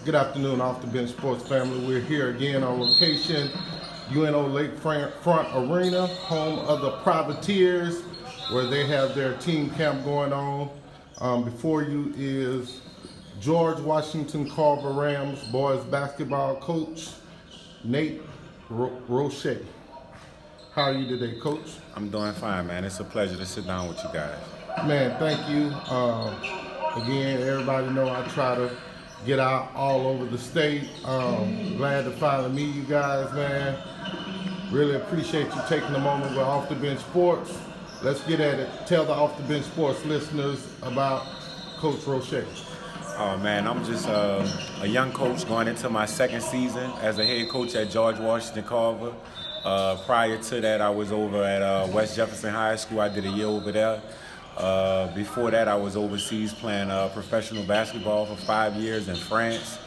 Good afternoon, Off the Bench Sports family. We're here again on location, UNO Lakefront Arena, home of the Privateers, where they have their team camp going on. Before you is George Washington Carver Rams boys basketball coach, Nathaniel Roche. How are you today, Coach? I'm doing fine, man. It's a pleasure to sit down with you guys. Man, thank you. Again, everybody know I try to get out all over the state. Glad to finally meet you guys, man. Really appreciate you taking a moment with Off the Bench Sports. Let's get at it. Tell the Off the Bench Sports listeners about Coach Roche. Oh man, I'm just a young coach going into my second season as a head coach at George Washington Carver. Prior to that, I was over at West Jefferson High School. I did a year over there. Before that, I was overseas playing professional basketball for 5 years in France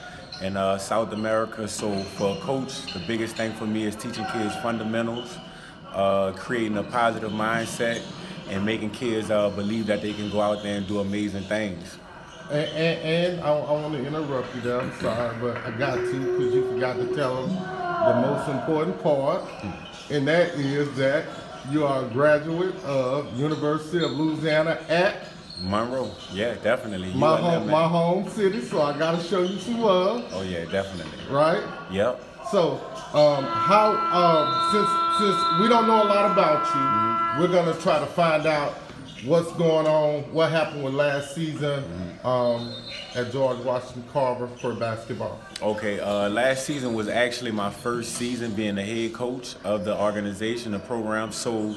and South America. So for a coach, the biggest thing for me is teaching kids fundamentals, creating a positive mindset, and making kids believe that they can go out there and do amazing things. And I want to interrupt you there, I'm sorry, but I got to, because you forgot to tell them the most important part, and that is that you are a graduate of University of Louisiana at Monroe. Yeah, definitely. My home city, so I got to show you some love. Oh yeah, definitely. Right? Yep. So, since we don't know a lot about you, we're going to try to find out what's going on, what happened with last season at George Washington Carver for basketball. Okay, last season was actually my first season being the head coach of the organization, the program. So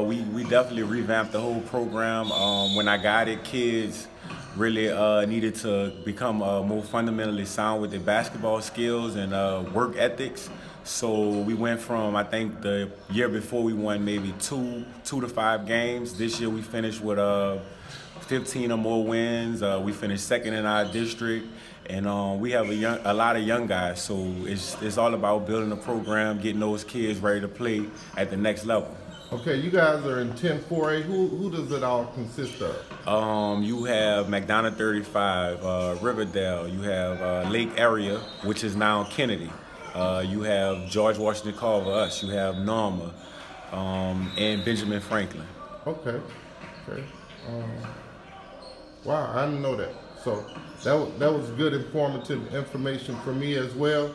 we definitely revamped the whole program. When I got it, kids really needed to become more fundamentally sound with their basketball skills and work ethics. So we went from, I think the year before we won maybe two to 5 games. This year we finished with 15 or more wins. We finished second in our district, and we have a lot of young guys. So it's all about building a program, getting those kids ready to play at the next level. Okay, you guys are in 10-4A. Who does it all consist of? You have McDonough 35, Riverdale. You have Lake Area, which is now Kennedy. You have George Washington Carver, us. You have Norma, and Benjamin Franklin. Okay. Wow, I didn't know that. So that was good informative information for me as well.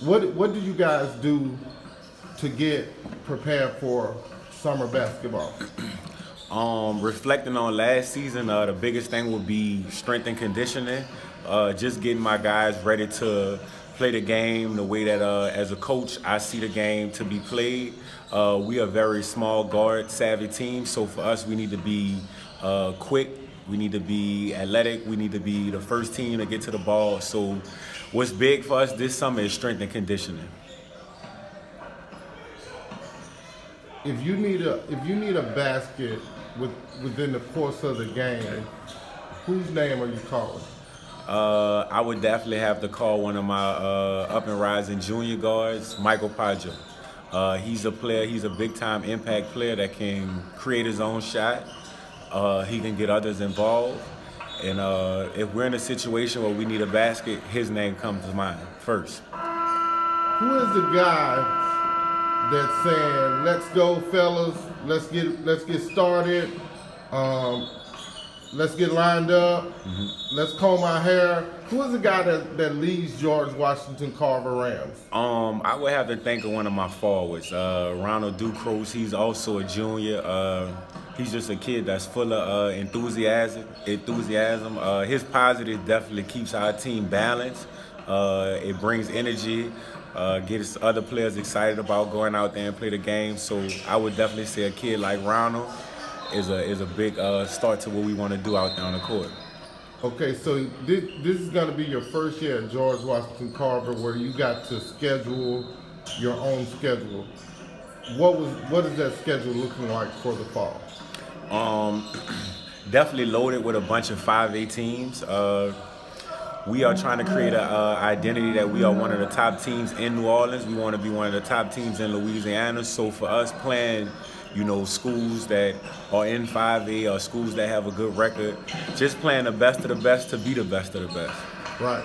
What do you guys do to get prepared for summer basketball? Reflecting on last season, the biggest thing would be strength and conditioning. Just getting my guys ready to play the game the way that, as a coach, I see the game to be played. We are a very small guard savvy team, so for us, we need to be quick, we need to be athletic, we need to be the first team to get to the ball. So what's big for us this summer is strength and conditioning. If you need a basket within the course of the game, whose name are you calling? I would definitely have to call one of my up and rising junior guards, Michael Padgett. He's a player, he's a big time impact player that can create his own shot. He can get others involved. And if we're in a situation where we need a basket, his name comes to mind first. Who is the guy that's saying, let's go fellas, let's get started, let's get lined up, let's comb our hair? Who is the guy that leads George Washington Carver Rams? I would have to think of one of my forwards, Ronald Ducros. He's also a junior. He's just a kid that's full of enthusiasm. His positive definitely keeps our team balanced. It brings energy, gets other players excited about going out there and play the game. So I would definitely say a kid like Ronald is a big start to what we want to do out there on the court. Okay, so this is going to be your first year at George Washington Carver, where you got to schedule your own schedule. What is that schedule looking like for the fall? Definitely loaded with a bunch of 5A teams. We are trying to create an identity that we are one of the top teams in New Orleans. We want to be one of the top teams in Louisiana. So for us, playing, schools that are in 5A or schools that have a good record, just playing the best of the best to be the best of the best. Right.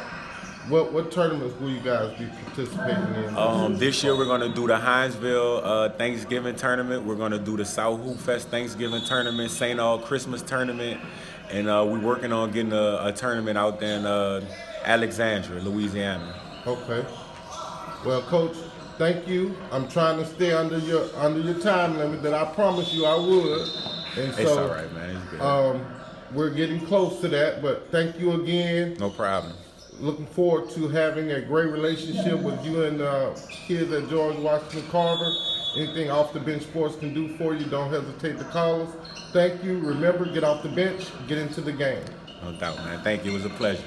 What tournaments will you guys be participating in? This year we're going to do the Hinesville Thanksgiving tournament. We're going to do the South Hoop Fest Thanksgiving tournament, St. Aul Christmas tournament, and we're working on getting a tournament out there in Alexandria, Louisiana. Okay. Well, Coach, thank you. I'm trying to stay under your time limit that I promised you I would. And It's all right, man. It's good. We're getting close to that, but thank you again. No problem. Looking forward to having a great relationship with you and kids at George Washington Carver. Anything Off the Bench Sports can do for you, don't hesitate to call us. Thank you. Remember, get off the bench, get into the game. No doubt, man. Thank you. It was a pleasure.